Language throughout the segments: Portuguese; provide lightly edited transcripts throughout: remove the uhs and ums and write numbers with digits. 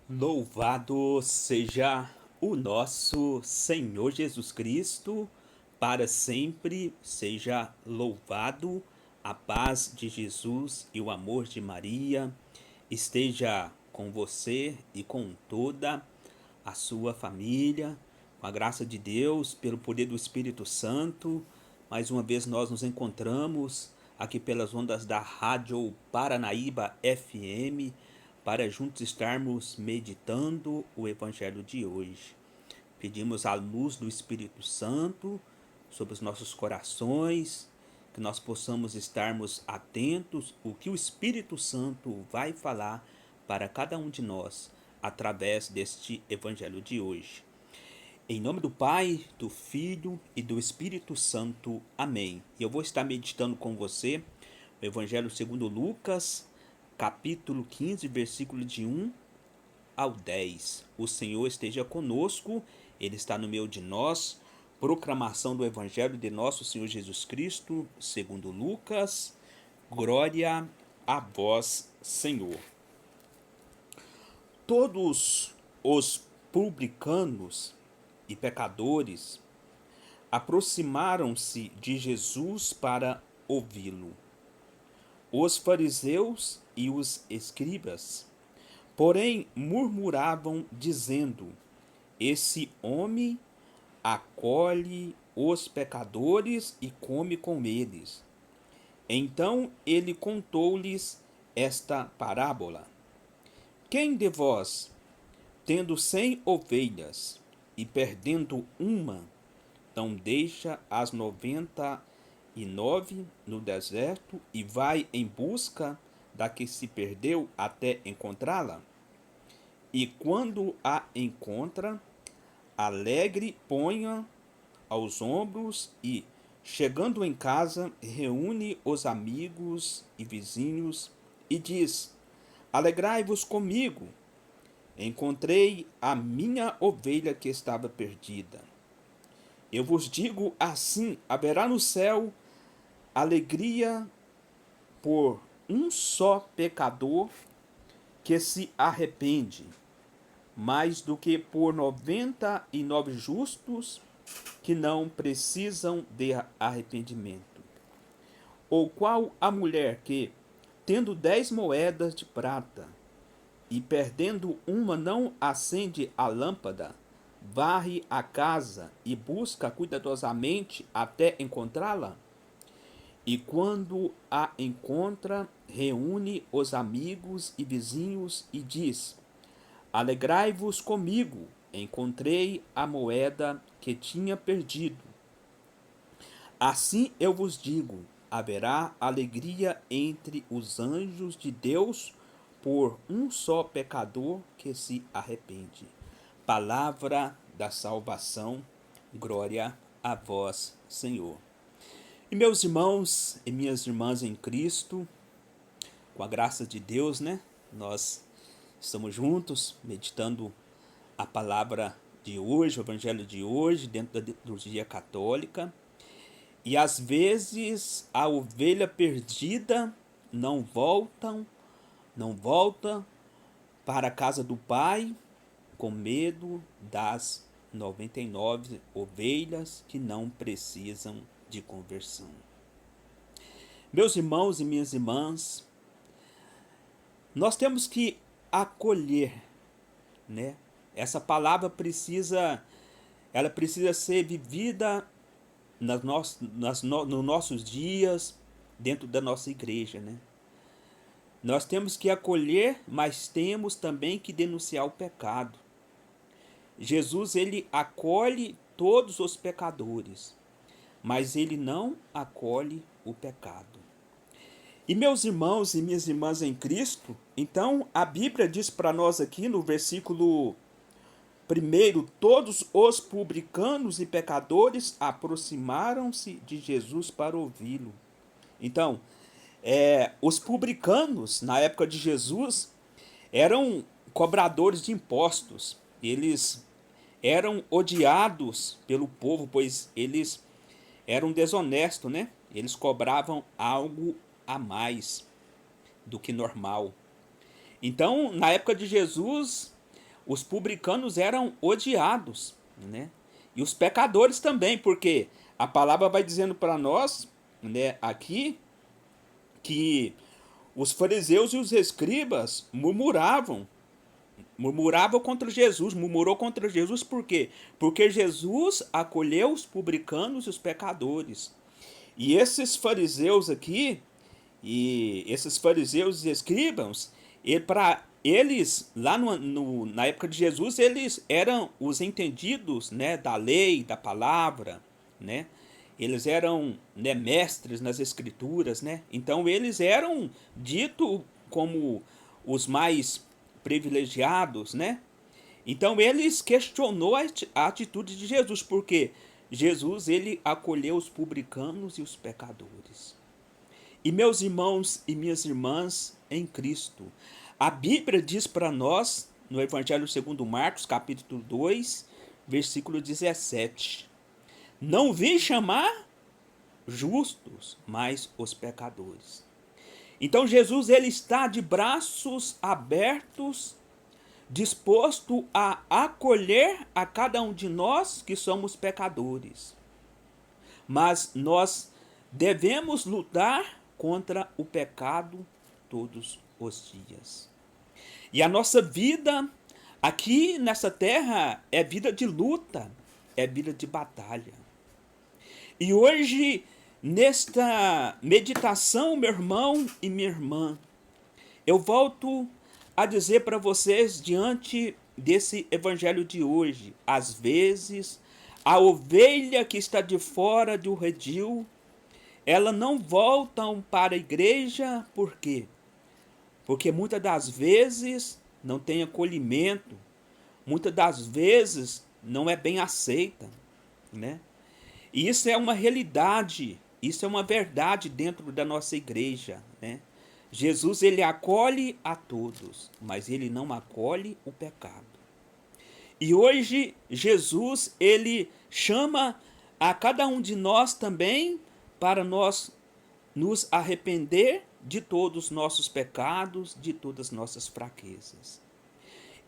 Louvado seja o nosso Senhor Jesus Cristo, para sempre seja louvado. A paz de Jesus e o amor de Maria esteja com você e com toda a sua família, com a graça de Deus, pelo poder do Espírito Santo. Mais uma vez nós nos encontramos aqui pelas ondas da Rádio Paranaíba FM para juntos estarmos meditando o Evangelho de hoje. Pedimos a luz do Espírito Santo sobre os nossos corações, que nós possamos estarmos atentos ao que o Espírito Santo vai falar para cada um de nós através deste Evangelho de hoje. Em nome do Pai, do Filho e do Espírito Santo. Amém. E eu vou estar meditando com você o Evangelho segundo Lucas, capítulo 15, versículo de 1 ao 10. O Senhor esteja conosco, Ele está no meio de nós. Proclamação do Evangelho de nosso Senhor Jesus Cristo, segundo Lucas. Glória a vós, Senhor. Todos os publicanos e pecadores aproximaram-se de Jesus para ouvi-lo. Os fariseus e os escribas, porém, murmuravam, dizendo: Esse homem acolhe os pecadores e come com eles. Então ele contou-lhes esta parábola: Quem de vós, tendo 100 ovelhas e perdendo uma, não deixa as 99 no deserto e vai em busca da que se perdeu até encontrá-la? E quando a encontra, alegre põe-a aos ombros e, chegando em casa, reúne os amigos e vizinhos e diz: Alegrai-vos comigo, encontrei a minha ovelha que estava perdida. Eu vos digo assim: haverá no céu alegria por um só pecador que se arrepende, mais do que por 99 justos que não precisam de arrependimento. Ou qual a mulher que, tendo 10 moedas de prata e perdendo uma, não acende a lâmpada, varre a casa e busca cuidadosamente até encontrá-la? E quando a encontra, reúne os amigos e vizinhos e diz: Alegrai-vos comigo, encontrei a moeda que tinha perdido. Assim eu vos digo: haverá alegria entre os anjos de Deus por um só pecador que se arrepende. Palavra da salvação, glória a vós, Senhor. E meus irmãos e minhas irmãs em Cristo, com a graça de Deus, Nós estamos juntos meditando a palavra de hoje, o evangelho de hoje, dentro da liturgia católica. E às vezes a ovelha perdida não volta para a casa do Pai, com medo das 99 ovelhas que não precisam de conversão. Meus irmãos e minhas irmãs, nós temos que acolher, né? Essa palavra ela precisa ser vivida nos nossos dias, dentro da nossa igreja, né? Nós temos que acolher, mas temos também que denunciar o pecado. Jesus, ele acolhe todos os pecadores, mas ele não acolhe o pecado. E meus irmãos e minhas irmãs em Cristo, então a Bíblia diz para nós aqui no versículo 1: todos os publicanos e pecadores aproximaram-se de Jesus para ouvi-lo. Então, os publicanos, na época de Jesus, eram cobradores de impostos. Eles eram odiados pelo povo, pois eles eram desonestos, né? Eles cobravam algo a mais do que normal. Então, na época de Jesus, os publicanos eram odiados, né? E os pecadores também, porque a palavra vai dizendo para nós, né, aqui, que os fariseus e os escribas murmuravam contra Jesus, murmurou contra Jesus por quê? Porque Jesus acolheu os publicanos e os pecadores. E esses fariseus aqui, e esses fariseus e escribas, para eles, lá na época de Jesus, eles eram os entendidos, né, da lei, da palavra, né? Eles eram, né, mestres nas escrituras, né? Então eles eram ditos como os mais privilegiados, né? Então eles questionou a atitude de Jesus, porque Jesus ele acolheu os publicanos e os pecadores. E meus irmãos e minhas irmãs em Cristo, a Bíblia diz para nós, no Evangelho segundo Marcos, capítulo 2, versículo 17, não vim chamar justos, mas os pecadores. Então Jesus ele está de braços abertos, disposto a acolher a cada um de nós que somos pecadores. Mas nós devemos lutar contra o pecado todos os dias. E a nossa vida aqui nessa terra é vida de luta, é vida de batalha. E hoje, nesta meditação, meu irmão e minha irmã, eu volto a dizer para vocês, diante desse evangelho de hoje, às vezes, a ovelha que está de fora do redil, ela não volta para a igreja, por quê? Porque muitas das vezes não tem acolhimento, muitas das vezes não é bem aceita, né? E isso é uma realidade, isso é uma verdade dentro da nossa igreja, né? Jesus ele acolhe a todos, mas ele não acolhe o pecado. E hoje Jesus ele chama a cada um de nós também para nós nos arrepender de todos os nossos pecados, de todas as nossas fraquezas.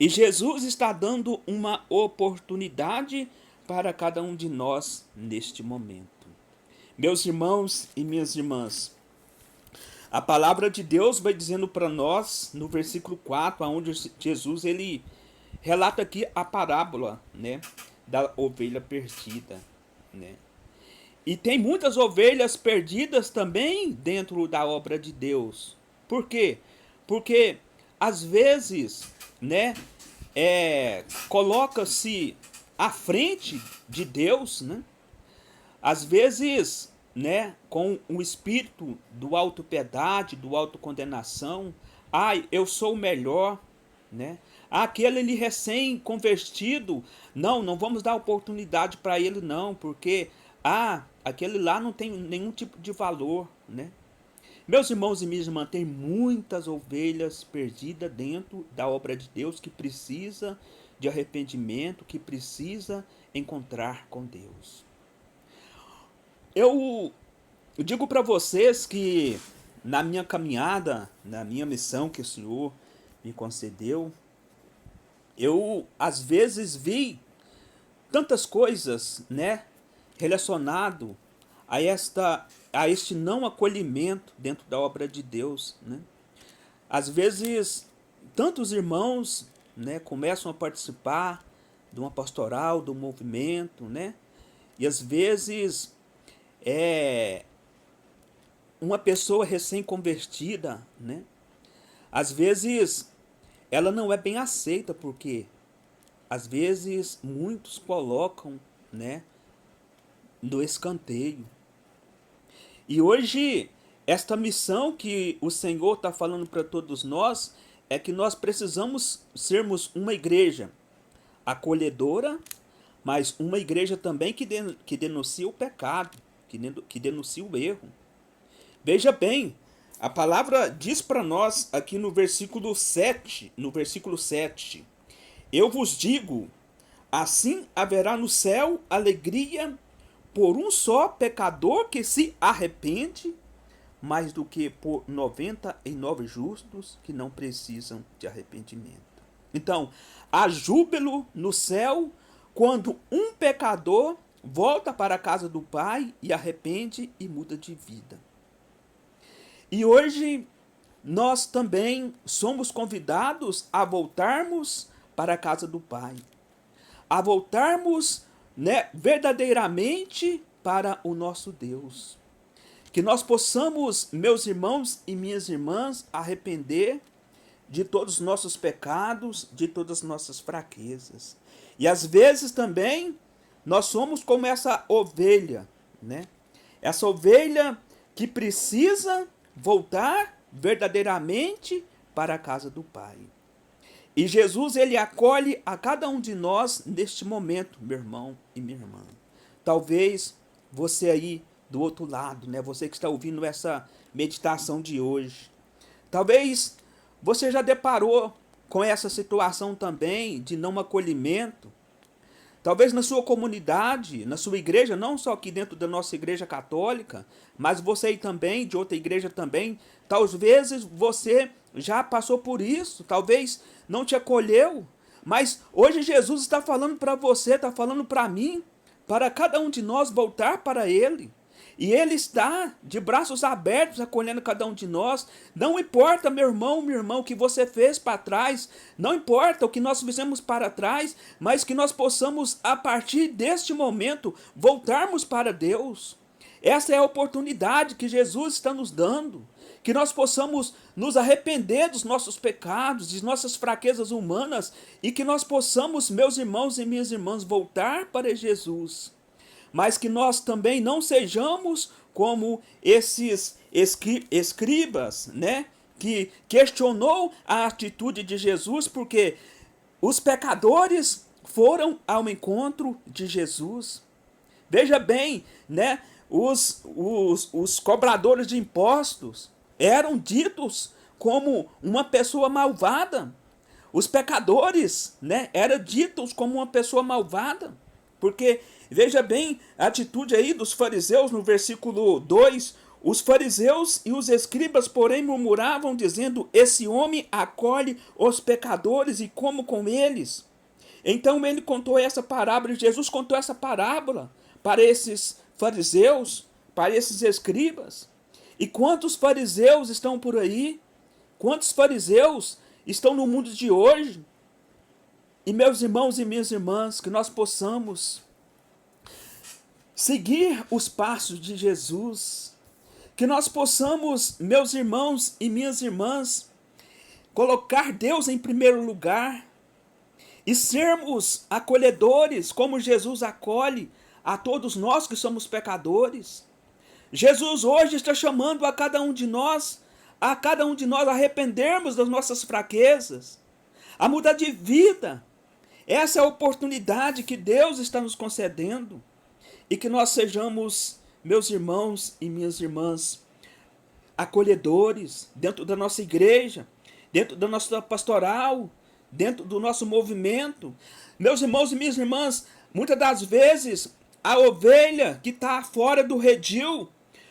E Jesus está dando uma oportunidade para cada um de nós neste momento. Meus irmãos e minhas irmãs, a palavra de Deus vai dizendo para nós no versículo 4, onde Jesus ele relata aqui a parábola, né, da ovelha perdida, né? E tem muitas ovelhas perdidas também dentro da obra de Deus. Por quê? Porque às vezes, né, coloca-se à frente de Deus, né? Às vezes, né, com o espírito do autopiedade, do autocondenação. Ai, eu sou o melhor, né? Aquele ele recém-convertido, não vamos dar oportunidade para ele não, porque aquele lá não tem nenhum tipo de valor, né? Meus irmãos e minhas irmãs, tem muitas ovelhas perdidas dentro da obra de Deus que precisa de arrependimento, que precisa encontrar com Deus. Eu digo para vocês que na minha caminhada, na minha missão que o Senhor me concedeu, eu às vezes vi tantas coisas, né, relacionado a este não acolhimento dentro da obra de Deus, né? Às vezes tantos irmãos, né, começam a participar de uma pastoral, de um movimento, né? E às vezes uma pessoa recém-convertida, né? Às vezes ela não é bem aceita, porque às vezes muitos colocam, né, no escanteio. E hoje esta missão que o Senhor está falando para todos nós é que nós precisamos sermos uma igreja acolhedora, mas uma igreja também que denuncia o pecado, que denuncia o erro. Veja bem, a palavra diz para nós aqui no versículo 7, eu vos digo, assim haverá no céu alegria por um só pecador que se arrepende, mais do que por 99 justos que não precisam de arrependimento. Então, há júbilo no céu quando um pecador volta para a casa do Pai e arrepende e muda de vida. E hoje nós também somos convidados a voltarmos para a casa do Pai, a voltarmos, né, verdadeiramente para o nosso Deus. Que nós possamos, meus irmãos e minhas irmãs, arrepender de todos os nossos pecados, de todas as nossas fraquezas. E às vezes também nós somos como essa ovelha, né? Essa ovelha que precisa voltar verdadeiramente para a casa do Pai. E Jesus, ele acolhe a cada um de nós neste momento, meu irmão e minha irmã. Talvez você aí do outro lado, né? Você que está ouvindo essa meditação de hoje. Talvez você já deparou com essa situação também de não acolhimento. Talvez na sua comunidade, na sua igreja, não só aqui dentro da nossa igreja católica, mas você aí também, de outra igreja também, talvez você já passou por isso, talvez não te acolheu, mas hoje Jesus está falando para você, está falando para mim, para cada um de nós voltar para Ele. E Ele está de braços abertos acolhendo cada um de nós. Não importa, meu irmão, o que você fez para trás. Não importa o que nós fizemos para trás. Mas que nós possamos, a partir deste momento, voltarmos para Deus. Essa é a oportunidade que Jesus está nos dando. Que nós possamos nos arrepender dos nossos pecados, de nossas fraquezas humanas. E que nós possamos, meus irmãos e minhas irmãs, voltar para Jesus. Mas que nós também não sejamos como esses escribas, né? Que questionou a atitude de Jesus, porque os pecadores foram ao encontro de Jesus. Veja bem, né? Os cobradores de impostos eram ditos como uma pessoa malvada. Os pecadores, né, eram ditos como uma pessoa malvada. Porque, veja bem, a atitude aí dos fariseus no versículo 2, os fariseus e os escribas, porém, murmuravam, dizendo, esse homem acolhe os pecadores e come com eles. Então ele contou essa parábola, Jesus contou essa parábola para esses fariseus, para esses escribas. E quantos fariseus estão por aí? Quantos fariseus estão no mundo de hoje? E meus irmãos e minhas irmãs, que nós possamos seguir os passos de Jesus, que nós possamos, meus irmãos e minhas irmãs, colocar Deus em primeiro lugar e sermos acolhedores, como Jesus acolhe a todos nós que somos pecadores. Jesus hoje está chamando a cada um de nós arrependermos das nossas fraquezas, a mudar de vida. Essa é a oportunidade que Deus está nos concedendo. E que nós sejamos, meus irmãos e minhas irmãs, acolhedores dentro da nossa igreja, dentro da nossa pastoral, dentro do nosso movimento. Meus irmãos e minhas irmãs, muitas das vezes a ovelha que está fora do redil,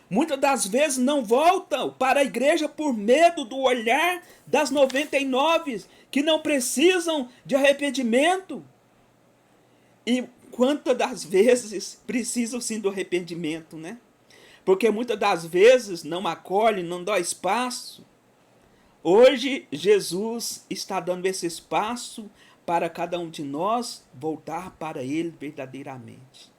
muitas das vezes não voltam para a igreja por medo do olhar das 99 que não precisam de arrependimento. E quantas das vezes precisam sim do arrependimento, né? Porque muitas das vezes não acolhe, não dá espaço. Hoje Jesus está dando esse espaço para cada um de nós voltar para Ele verdadeiramente.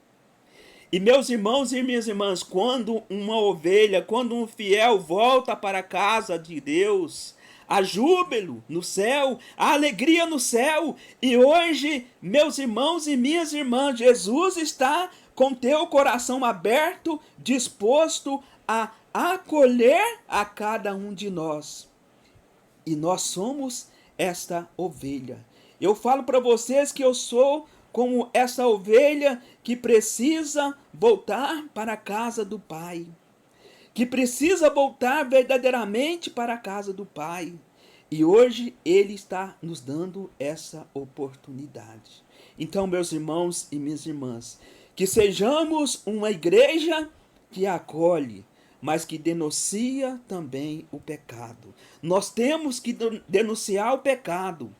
E meus irmãos e minhas irmãs, quando uma ovelha, quando um fiel volta para a casa de Deus, há júbilo no céu, há alegria no céu. E hoje, meus irmãos e minhas irmãs, Jesus está com teu coração aberto, disposto a acolher a cada um de nós. E nós somos esta ovelha. Eu falo para vocês que eu sou como essa ovelha que precisa voltar para a casa do Pai, que precisa voltar verdadeiramente para a casa do Pai. E hoje Ele está nos dando essa oportunidade. Então, meus irmãos e minhas irmãs, que sejamos uma igreja que acolhe, mas que denuncia também o pecado. Nós temos que denunciar o pecado.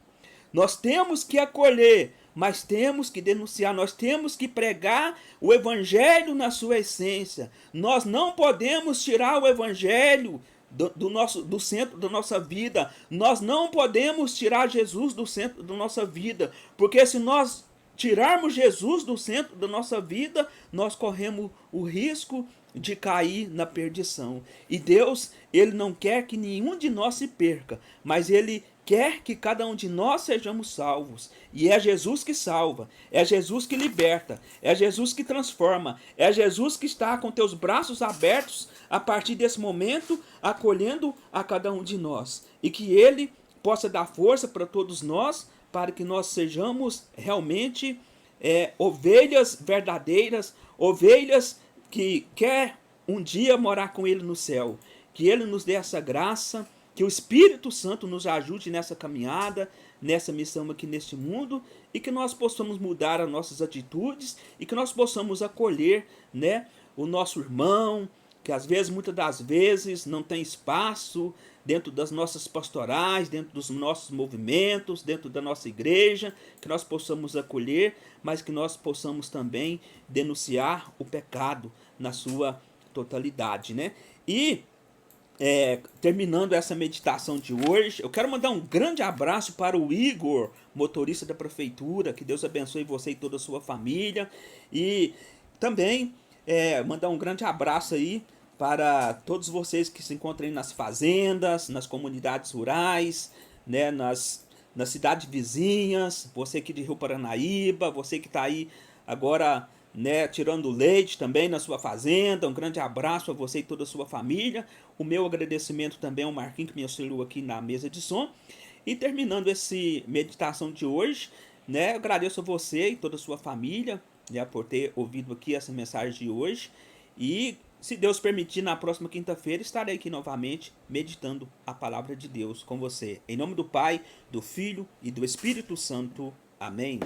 Nós temos que acolher, mas temos que denunciar, nós temos que pregar o evangelho na sua essência. Nós não podemos tirar o evangelho do centro da nossa vida. Nós não podemos tirar Jesus do centro da nossa vida, porque se nós tirarmos Jesus do centro da nossa vida, nós corremos o risco de cair na perdição. E Deus, ele não quer que nenhum de nós se perca, mas ele quer que cada um de nós sejamos salvos. E é Jesus que salva, é Jesus que liberta, é Jesus que transforma, é Jesus que está com teus braços abertos a partir desse momento, acolhendo a cada um de nós. E que ele possa dar força para todos nós, para que nós sejamos realmente ovelhas verdadeiras, ovelhas que quer um dia morar com ele no céu. Que ele nos dê essa graça, que o Espírito Santo nos ajude nessa caminhada, nessa missão aqui neste mundo, e que nós possamos mudar as nossas atitudes e que nós possamos acolher, né, o nosso irmão, que às vezes, muitas das vezes, não tem espaço dentro das nossas pastorais, dentro dos nossos movimentos, dentro da nossa igreja, que nós possamos acolher, mas que nós possamos também denunciar o pecado na sua totalidade, né? E terminando essa meditação de hoje, eu quero mandar um grande abraço para o Igor, motorista da prefeitura. Que Deus abençoe você e toda a sua família. E também mandar um grande abraço aí para todos vocês que se encontram nas fazendas, nas comunidades rurais, né, nas cidades vizinhas, você aqui de Rio Paranaíba, você que está aí agora, né, tirando leite também na sua fazenda. Um grande abraço a você e toda a sua família. O meu agradecimento também ao Marquinhos, que me auxiliou aqui na mesa de som. E terminando essa meditação de hoje, né, eu agradeço a você e toda a sua família, né, por ter ouvido aqui essa mensagem de hoje. E, se Deus permitir, na próxima quinta-feira estarei aqui novamente meditando a palavra de Deus com você. Em nome do Pai, do Filho e do Espírito Santo. Amém.